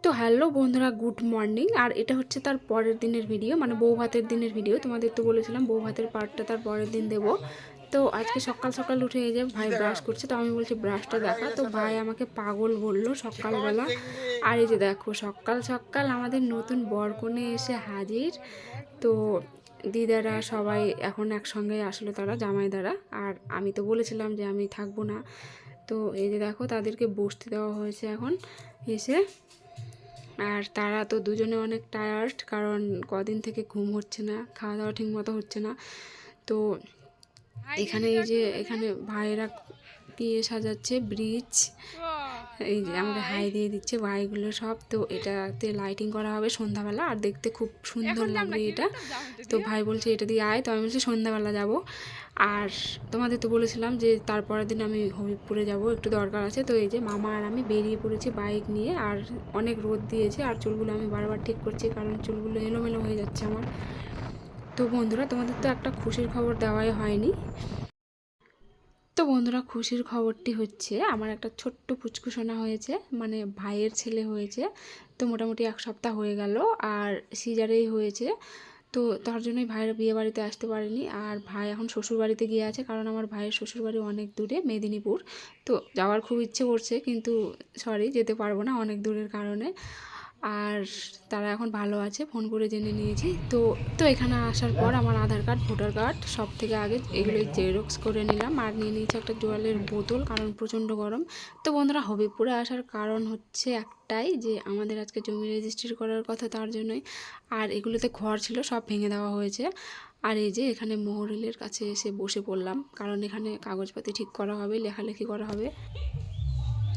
তো হ্যালো বন্ধুরা, good morning. আর এটা হচ্ছে তার পরের দিনের ভিডিও, মানে বউ ভাতের দিনের ভিডিও। তোমাদের তো বলেছিলাম বউ ভাতের পার্টটা তার পরের দিন দেবো। তো আজকে সকাল সকাল উঠে এই যে ভাই ব্রাশ করছে, তো আমি বলছি ব্রাশটা দেখা। তো ভাই আমাকে পাগল বললো সকালবেলা। আর এই যে দেখো সকাল সকাল আমাদের নতুন বরকনে এসে হাজির। তো দিদারা সবাই এখন একসঙ্গে আসলো, তারা জামাই দ্বারা। আর আমি তো বলেছিলাম যে আমি থাকবো না। তো এই যে দেখো তাদেরকে বসতে দেওয়া হয়েছে এখন এসে। আর তারা তো দুজনে অনেক টায়ার্ড, কারণ কদিন থেকে ঘুম হচ্ছে না, খাওয়া দাওয়া ঠিক মতো হচ্ছে না। তো এখানে এই যে এখানে ভাইয়েরা দিয়ে সাজাচ্ছে ব্রিজ, এই যে আমাকে হাই দিয়ে দিচ্ছে ভাইগুলো সব। তো এটাতে লাইটিং করা হবে সন্ধ্যাবেলা, আর দেখতে খুব সুন্দর লাগবে এটা। তো ভাই বলছে এটা দিয়ে আয়, তো আমি বলছি সন্ধ্যাবেলা যাব। আর তোমাদের তো বলেছিলাম যে তারপরের দিন আমি হবিবপুরে যাব, একটু দরকার আছে। তো এই যে মামা আর আমি বেরিয়ে পড়েছি বাইক নিয়ে। আর অনেক রোদ দিয়েছে, আর চুলগুলো আমি বারবার ঠিক করছি, কারণ চুলগুলো এলোমেলো হয়ে যাচ্ছে আমার। তো বন্ধুরা, তোমাদের তো একটা খুশির খবর দেওয়াই হয়নি। তো বন্ধুরা, খুশির খবরটি হচ্ছে আমার একটা ছোট্ট পুচকুসোনা হয়েছে, মানে ভাইয়ের ছেলে হয়েছে। তো মোটামুটি 1 সপ্তাহ হয়ে গেল, আর সিজারেই হয়েছে। তো তার জন্যই ভাইয়ের বিয়ে বাড়িতে আসতে পারেনি। আর ভাই এখন শ্বশুর বাড়িতে গিয়ে আছে, কারণ আমার ভাইয়ের শ্বশুর বাড়ি অনেক দূরে, মেদিনীপুর। তো যাওয়ার খুব ইচ্ছে করছে, কিন্তু সরি যেতে পারবো না অনেক দূরের কারণে। আর তারা এখন ভালো আছে, ফোন করে জেনে নিয়েছি। তো তো এখানে আসার পর আমার আধার কার্ড, ভোটার কার্ড সব থেকে আগে এগুলো জেরক্স করে নিলাম। আর নিয়ে নিয়েছি একটা জলের বোতল, কারণ প্রচণ্ড গরম। তো বন্ধুরা, হবিবপুরে আসার কারণ হচ্ছে একটাই, যে আমাদের আজকে জমি রেজিস্ট্রি করার কথা, তার জন্যই। আর এগুলোতে ঘর ছিল, সব ভেঙে দেওয়া হয়েছে। আর এই যে এখানে মোহরিলের কাছে এসে বসে পড়লাম, কারণ এখানে কাগজপাতি ঠিক করা হবে, লেখালেখি করা হবে।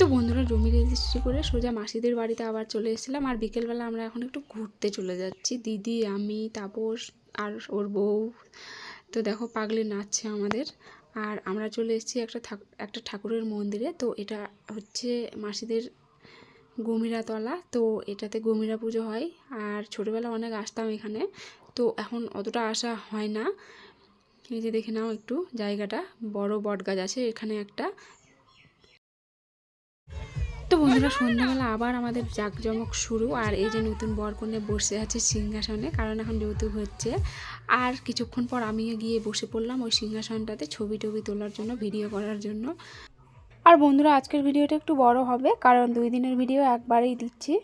তো বন্ধুরা, জমি রেজিস্ট্রি করে সোজা মাসিদের বাড়িতে আবার চলে এসেছিলাম। আর বিকেলবেলা আমরা এখন একটু ঘুরতে চলে যাচ্ছি, দিদি, আমি, তাপস আর ওর বউ। তো দেখো পাগলি নাচছে আমাদের। আর আমরা চলে এসেছি একটা ঠাকুরের মন্দিরে। তো এটা হচ্ছে মাসিদের গমিরাতলা। তো এটাতে গমিরা পুজো হয়। আর ছোটোবেলা অনেক আসতাম এখানে, তো এখন অতটা আসা হয় না। এই যে দেখে নাও একটু জায়গাটা, বড় বট গাছ আছে এখানে একটা। তো বন্ধুরা, সন্ধ্যাবেলা আবার আমাদের জাঁকজমক শুরু। আর এই যে নতুন বরকনে বসে আছে সিংহাসনে, কারণ এখন যৌতুক হচ্ছে। আর কিছুক্ষণ পর আমিও গিয়ে বসে পড়লাম ওই সিংহাসনটাতে, ছবি টবি তোলার জন্য, ভিডিও করার জন্য। আর বন্ধুরা, আজকের ভিডিওটা একটু বড় হবে, কারণ 2 দিনের ভিডিও একবারেই দিচ্ছি।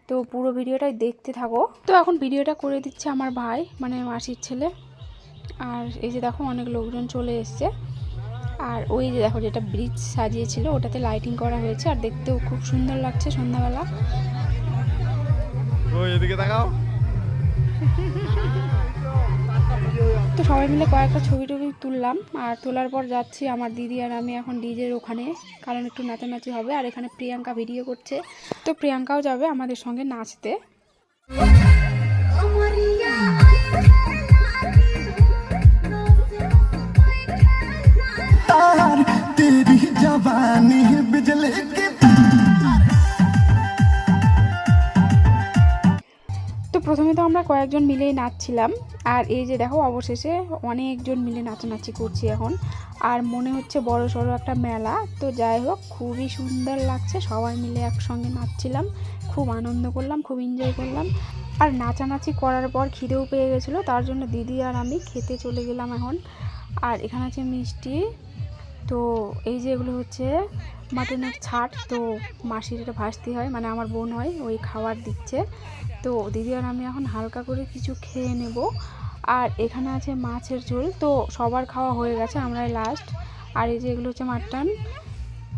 তো পুরো ভিডিওটাই দেখতে থাকো। তো এখন ভিডিওটা করে দিচ্ছে আমার ভাই, মানে মাসির ছেলে। আর এই যে দেখো অনেক লোকজন চলে এসছে। আর ওই যে দেখো যেটা ব্রিজ সাজিয়েছিল, ওটাতে লাইটিং করা হয়েছে, আর দেখতেও খুব সুন্দর লাগছে সন্ধ্যাবেলা। তো সবাই মিলে কয়েকটা ছবি টবি তুললাম। আর তোলার পর যাচ্ছি আমার দিদি আর আমি এখন ডিজের ওখানে, কারণ একটু নাচানাচি হবে। আর এখানে প্রিয়াঙ্কা ভিডিও করছে, তো প্রিয়াঙ্কাও যাবে আমাদের সঙ্গে নাচতে। তো প্রথমে তো আমরা কয়েকজন মিলেই নাচছিলাম। আর এই যে দেখো অবশেষে অনেকজন মিলে নাচানাচি করছি এখন। আর মনে হচ্ছে বড় সড়ো একটা মেলা। তো যাই হোক, খুবই সুন্দর লাগছে, সবাই মিলে একসঙ্গে নাচছিলাম, খুব আনন্দ করলাম, খুব এনজয় করলাম। আর নাচানাচি করার পর খিদেও পেয়ে গেছিলো, তার জন্য দিদি আর আমি খেতে চলে গেলাম এখন। আর এখানে আছে মিষ্টি। তো এই যে এগুলো হচ্ছে মাটনের ছাট। তো মাসির এটা ভাসতে হয়, মানে আমার বোন হয়, ওই খাবার দিচ্ছে। তো দিদি আর আমি এখন হালকা করে কিছু খেয়ে নেব। আর এখানে আছে মাছের ঝোল। তো সবার খাওয়া হয়ে গেছে, আমরাই লাস্ট। আর এই যে এগুলো হচ্ছে মাটন।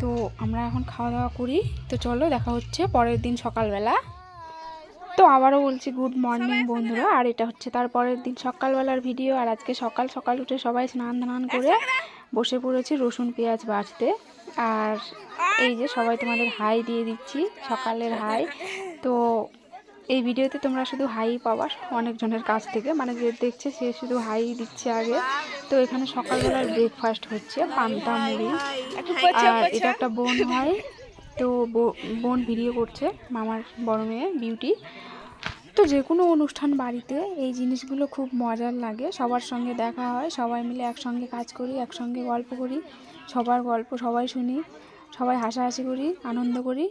তো আমরা এখন খাওয়া দাওয়া করি। তো চলো, দেখা হচ্ছে পরের দিন সকালবেলা। তো আবারও বলছি গুড মর্নিং বন্ধুরা। আর এটা হচ্ছে তার পরের দিন সকালবেলার ভিডিও। আর আজকে সকাল সকাল উঠে সবাই স্নান ধান করে বসে পড়েছি রসুন পেঁয়াজ বাছতে। আর এই যে সবাই তোমাদের হাই দিয়ে দিচ্ছি, সকালের হাই। তো এই ভিডিওতে তোমরা শুধু হাই পাবা অনেকজনের কাছ থেকে, মানে যে দেখছে সে শুধু হাই দিচ্ছে আগে। তো এখানে সকালবেলার ব্রেকফাস্ট হচ্ছে পান্তা মুড়ি। আর এটা একটা বোন হয়, তো বোন ভিডিও করছে, মামার বড় মেয়ে বিউটি। তো যে কোনো অনুষ্ঠান বাড়িতে এই জিনিসগুলো খুব মজার লাগে, সবার সঙ্গে দেখা হয়, সবাই মিলে একসঙ্গে কাজ করি, একসঙ্গে গল্প করি, সবার গল্প সবাই শুনি, সবাই হাসাহাসি করি, আনন্দ করি।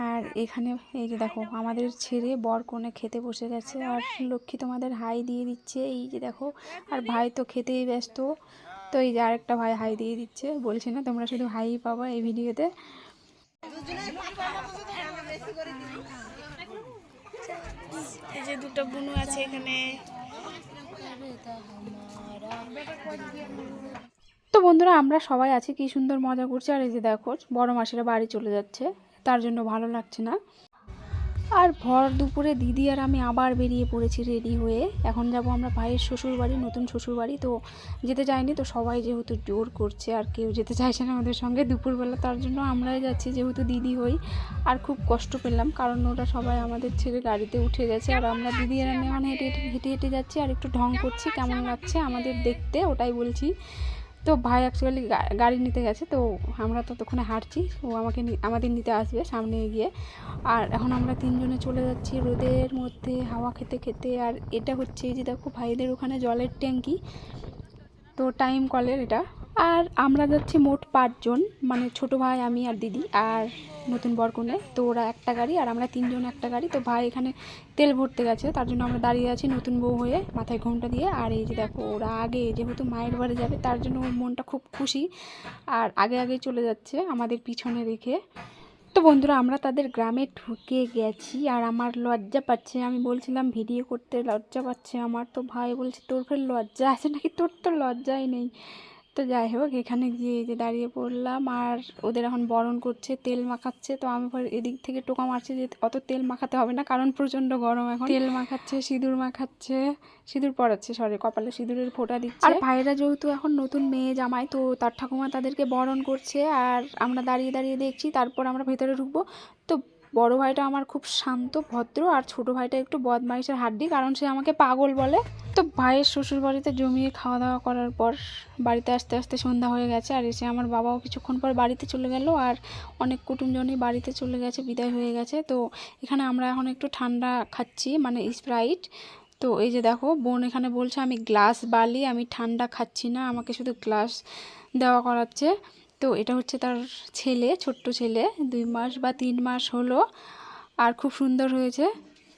আর এখানে এই যে দেখো আমাদের ছেড়ে বর কনে খেতে বসে গেছে, আর লক্ষ্মী তোমাদের হাই দিয়ে দিচ্ছে, এই যে দেখো। আর ভাই তো খেতেই ব্যস্ত, তো এই যে আরেকটা ভাই হাই দিয়ে দিচ্ছে, বলছি না তোমরা শুধু হাই পাবা এই ভিডিওতে। এই যে দুটো বুনু আছে এখানে। তো বন্ধুরা আমরা সবাই আছি, কি সুন্দর মজা করছি। আর এই যে দেখো বড় মাসিরা বাড়ি চলে যাচ্ছে, তার জন্য ভালো লাগছে না। আর ভর দুপুরে দিদি আর আমি আবার বেরিয়ে পড়েছি রেডি হয়ে। এখন যাব আমরা ভাইয়ের শ্বশুর বাড়ি, নতুন শ্বশুর বাড়ি। তো যেতে যায়নি, তো সবাই যেহেতু জোর করছে আর কেউ যেতে চাইছে না আমাদের সঙ্গে দুপুরবেলা, তার জন্য আমরাই যাচ্ছি যেহেতু দিদি হই। আর খুব কষ্ট পেলাম কারণ ওরা সবাই আমাদের ছেড়ে গাড়িতে উঠে গেছে, আর আমরা দিদি আর আমি এখন হেঁটে হেঁটে হেঁটে যাচ্ছি আর একটু ঢং করছি কেমন লাগছে আমাদের দেখতে, ওটাই বলছি। তো ভাই অ্যাকচুয়ালি গাড়ি নিতে গেছে, তো আমরা ততক্ষণে হাঁটছি, ও আমাদের নিতে আসবে সামনে গিয়ে। আর এখন আমরা তিনজনে চলে যাচ্ছি রোদের মধ্যে হাওয়া খেতে খেতে। আর এটা হচ্ছে এই যে দেখো ভাইদের ওখানে জলের ট্যাঙ্কি, তো টাইম কলের এটা। আর আমরা যাচ্ছি মোট 5 জন, মানে ছোট ভাই, আমি আর দিদি আর নতুন বরকনে। তো ওরা একটা গাড়ি আর আমরা তিনজন একটা গাড়ি। তো ভাই এখানে তেল ভরতে গেছে, তার জন্য আমরা দাঁড়িয়ে আছি নতুন বউ হয়ে মাথায় ঘোমটা দিয়ে। আর এই যে দেখো ওরা আগে যেহেতু মায়ের বাড়ি যাবে, তার জন্য ওর মনটা খুব খুশি, আর আগে আগে চলে যাচ্ছে আমাদের পিছনে রেখে। তো বন্ধুরা আমরা তাদের গ্রামে ঢুকে গেছি, আর আমার লজ্জা পাচ্ছে, আমি বলছিলাম ভিডিও করতে লজ্জা পাচ্ছে আমার। তো ভাই বলছে তোর ফের লজ্জা আছে নাকি, তোর তো লজ্জাই নেই। তো যাই হোক এখানে গিয়ে যে দাঁড়িয়ে পড়লাম, আর ওদের এখন বরণ করছে, তেল মাখাচ্ছে। তো আমি এদিক থেকে টোকা মারছি যে অত তেল মাখাতে হবে না, কারণ প্রচণ্ড গরম এখন। তেল মাখাচ্ছে, সিঁদুর মাখাচ্ছে, সিঁদুর পরাচ্ছে, সরি কপালে সিঁদুরের ফোঁটা দিচ্ছে। আর ভাইরা যেহেতু এখন নতুন মেয়ে জামাই, তো তার ঠাকুমা তাদেরকে বরণ করছে, আর আমরা দাঁড়িয়ে দাঁড়িয়ে দেখছি। তারপর আমরা ভেতরে ঢুকবো। তো বড় ভাইটা আমার খুব শান্ত ভদ্র, আর ছোট ভাইটা একটু বদমাইশের হাড্ডি, কারণ সে আমাকে পাগল বলে। তো ভাইয়ের শ্বশুর বাড়িতে জমিয়ে খাওয়া দাওয়া করার পর বাড়িতে আস্তে আস্তে সন্ধ্যা হয়ে গেছে, আর এসে আমার বাবাও কিছুক্ষণ পর বাড়িতে চলে গেল, আর অনেক কুটুমজনই বাড়িতে চলে গেছে, বিদায় হয়ে গেছে। তো এখানে আমরা এখন একটু ঠান্ডা খাচ্ছি, মানে স্প্রাইট। তো এই যে দেখো বোন এখানে বলছে আমি গ্লাস বালি, আমি ঠান্ডা খাচ্ছি না, আমাকে শুধু গ্লাস দেওয়া করাচ্ছে। তো এটা হচ্ছে তার ছেলে, ছোট্ট ছেলে, 2 মাস বা 3 মাস হলো, আর খুব সুন্দর হয়েছে।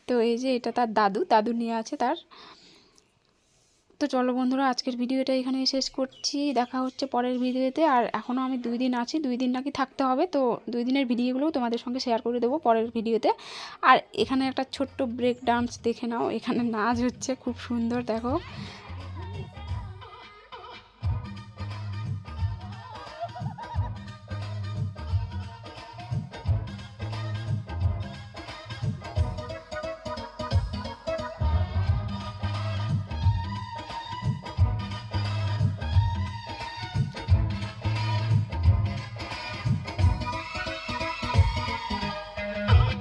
তো এই যে এটা তার দাদু নিয়ে আছে তার। তো চলো বন্ধুরা আজকের ভিডিওটা এখানে শেষ করছি, দেখা হচ্ছে পরের ভিডিওতে। আর এখনও আমি 2 দিন আছি, 2 দিন নাকি থাকতে হবে, তো 2 দিনের ভিডিওগুলোও তোমাদের সঙ্গে শেয়ার করে দেবো পরের ভিডিওতে। আর এখানে একটা ছোট্ট ব্রেক ডান্স দেখে নাও, এখানে নাচ হচ্ছে খুব সুন্দর, দেখো।